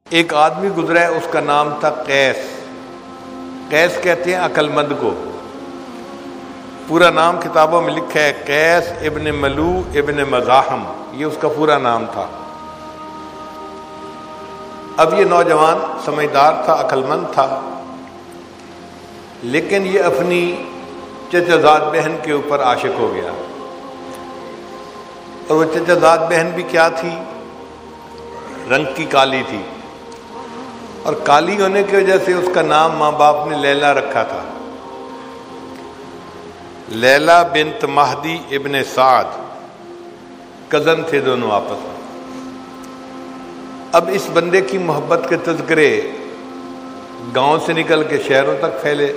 ایک آدمی گزرا ہے، اس کا نام تھا قیس۔ قیس کہتے ہیں عقل مند کو۔ پورا نام کتابوں میں لکھا ہے قیس ابن ملو ابن مزاحم، یہ اس کا پورا نام تھا۔ اب یہ نوجوان سمجھدار تھا، عقل مند تھا، لیکن یہ اپنی چچا زاد بہن کے اوپر عاشق ہو گیا۔ اور وہ چچا زاد بہن بھی کیا تھی؟ رنگ کی کالی تھی، اور کالی ہونے کی وجہ سے اس کا نام ماں باپ نے لیلا رکھا تھا، لیلا بنت مہدی ابن سعد، کزن تھے دونوں آپس میں۔ اب اس بندے کی محبت کے تذکرے گاؤں سے نکل کے شہروں تک پھیلے،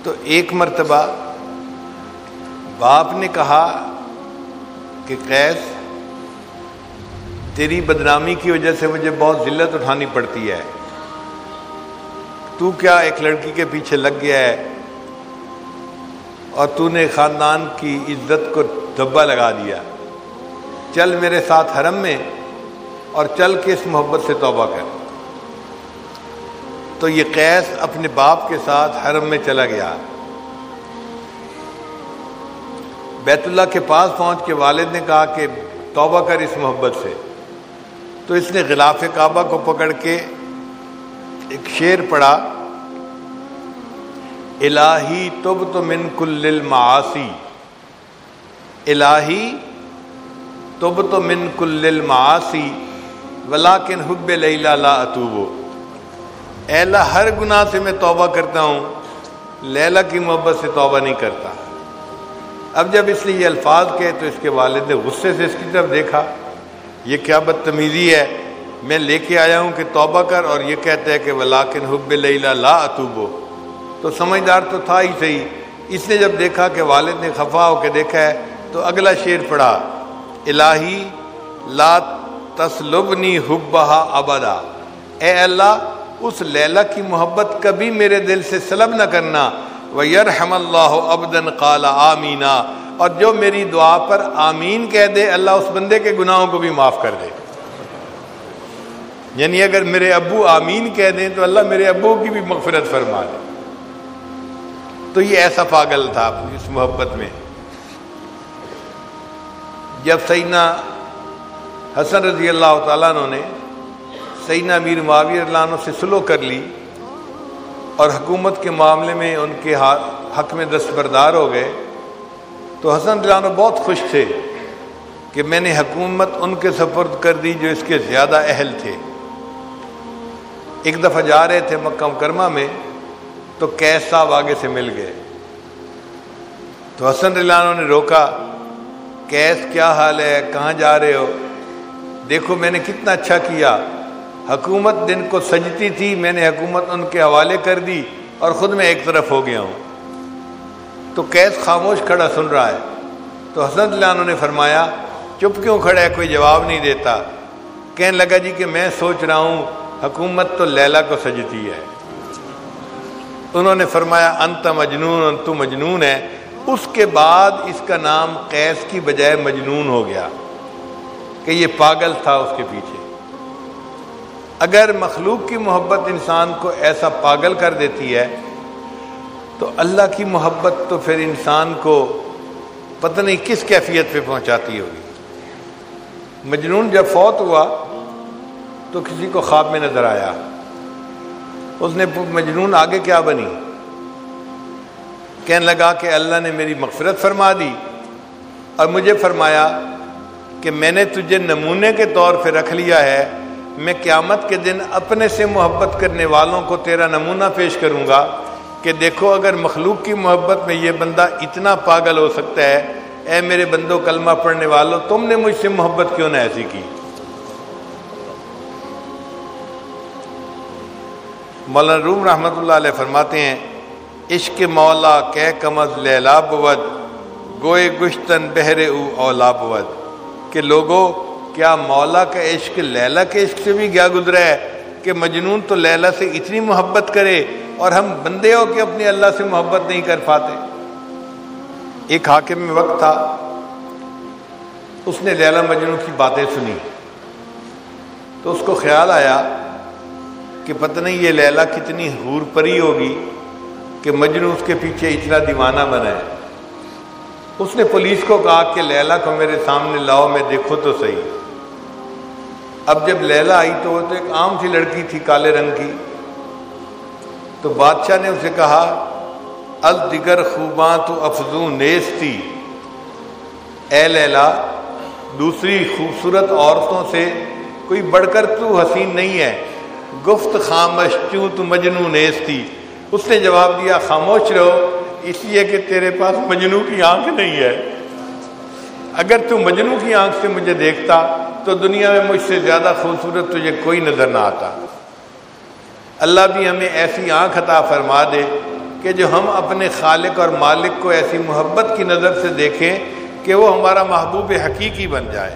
تو ایک مرتبہ باپ نے کہا کہ قیس، تیری بدنامی کی وجہ سے مجھے بہت ذلت اٹھانی پڑتی ہے، تو کیا ایک لڑکی کے پیچھے لگ گیا ہے اور تو نے خاندان کی عزت کو دھبا لگا دیا، چل میرے ساتھ حرم میں اور چل کے اس محبت سے توبہ کر۔ تو یہ قیس اپنے باپ کے ساتھ حرم میں چلا گیا۔ بیت اللہ کے پاس پہنچ کے والد نے کہا کہ توبہ کر اس محبت سے، تو اس نے غلاف کعبہ کو پکڑ کے ایک شعر پڑھا، الہی تبت من کل المعاصی، الہی تبت من کل المعاصی ولکن حب لیلا لا اتوب، اے اللہ ہر گناہ سے میں توبہ کرتا ہوں، لیلا کی محبت سے توبہ نہیں کرتا۔ اب جب اس نے یہ الفاظ کہے تو اس کے والد نے غصے سے اس کی طرف دیکھا، یہ کیا بدتمیزی ہے، میں لے کے آیا ہوں کہ توبہ کر، اور یہ کہتا ہے کہ ولیکن حب لیلا لا اتوب۔ تو سمجھدار تو تھا ہی صحیح، اس نے جب دیکھا کہ والد نے خفا ہو کے دیکھا ہے تو اگلا شعر پڑھا، الہی لا تسلبنی حبہا ابدا، اے اللہ اس لیلا کی محبت کبھی میرے دل سے سلب نہ کرنا، وَيَرْحَمَ اللَّهُ عَبْدًا قَالَ آمِينَ، اور جو میری دعا پر آمین کہہ دے اللہ اس بندے کے گناہوں کو بھی معاف کر دے۔ یعنی اگر میرے ابو آمین کہہ دیں تو اللہ میرے ابو کی بھی مغفرت فرما دے۔ تو یہ ایسا پاگل تھا اس محبت میں۔ جب سیدنا حسن رضی اللہ تعالیٰ عنہ نے سیدنا امیر معاویہ رضی اللہ عنہ سے صلح کر لی اور حکومت کے معاملے میں ان کے حق میں دستبردار ہو گئے، تو حسن رضی اللہ عنہ بہت خوش تھے کہ میں نے حکومت ان کے سپرد کر دی جو اس کے زیادہ اہل تھے۔ ایک دفعہ جا رہے تھے مکہ مکرمہ میں تو قیس صاحب آگے سے مل گئے، تو حسن رضی اللہ عنہ نے روکا، قیس کیا حال ہے، کہاں جا رہے ہو؟ دیکھو میں نے کتنا اچھا کیا، حکومت دن کو سجتی تھی، میں نے حکومت ان کے حوالے کر دی اور خود میں ایک طرف ہو گیا ہوں۔ تو قیس خاموش کھڑا سن رہا ہے، تو حسن رضی اللہ عنہ نے فرمایا چپ کیوں کھڑا ہے، کوئی جواب نہیں دیتا؟ کہنے لگا جی کہ میں سوچ رہا ہوں حکومت تو لیلا کو سجتی ہے۔ انہوں نے فرمایا انت مجنون، تو مجنون ہے۔ اس کے بعد اس کا نام قیس کی بجائے مجنون ہو گیا کہ یہ پاگل تھا اس کے پیچھے۔ اگر مخلوق کی محبت انسان کو ایسا پاگل کر دیتی ہے تو اللہ کی محبت تو پھر انسان کو پتہ نہیں کس کیفیت پہ پہنچاتی ہوگی۔ مجنون جب فوت ہوا تو کسی کو خواب میں نظر آیا، اس نے مجنون آگے کیا بنی؟ کہنے لگا کہ اللہ نے میری مغفرت فرما دی اور مجھے فرمایا کہ میں نے تجھے نمونے کے طور پہ رکھ لیا ہے، میں قیامت کے دن اپنے سے محبت کرنے والوں کو تیرا نمونہ پیش کروں گا کہ دیکھو اگر مخلوق کی محبت میں یہ بندہ اتنا پاگل ہو سکتا ہے، اے میرے بندوں کلمہ پڑھنے والوں تم نے مجھ سے محبت کیوں نہ ایسی کی۔ مولانا روم رحمۃ اللہ علیہ فرماتے ہیں عشق مولا کہ کمز لیلا بود، گوئے گشتن بہرے او اولا بود، کہ لوگوں کیا مولا کا عشق لیلا کے عشق سے بھی گیا گزرا ہے کہ مجنون تو لیلا سے اتنی محبت کرے اور ہم بندے ہو کے اپنے اللہ سے محبت نہیں کر پاتے۔ ایک حاکم میں وقت تھا، اس نے لیلا مجنون کی باتیں سنی تو اس کو خیال آیا کہ پتہ نہیں یہ لیلا کتنی حور پری ہوگی کہ مجنو اس کے پیچھے اتنا دیوانہ بنا ہے۔ اس نے پولیس کو کہا کہ لیلا کو میرے سامنے لاؤ، میں دیکھو تو صحیح۔ اب جب لیلا آئی تو وہ تو ایک عام سی لڑکی تھی کالے رنگ کی، تو بادشاہ نے اسے کہا الدگر خوباں تو افزوں نیستی، اے لیلا دوسری خوبصورت عورتوں سے کوئی بڑھ کر تو حسین نہیں ہے، گفت خامش چوں تو مجنو نیستی۔ اس نے جواب دیا خاموش رہو، اس لیے کہ تیرے پاس مجنو کی آنکھ نہیں ہے، اگر تو مجنو کی آنکھ سے مجھے دیکھتا تو دنیا میں مجھ سے زیادہ خوبصورت تجھے کوئی نظر نہ آتا۔ اللہ بھی ہمیں ایسی آنکھ عطا فرما دے کہ جو ہم اپنے خالق اور مالک کو ایسی محبت کی نظر سے دیکھیں کہ وہ ہمارا محبوب حقیقی بن جائے۔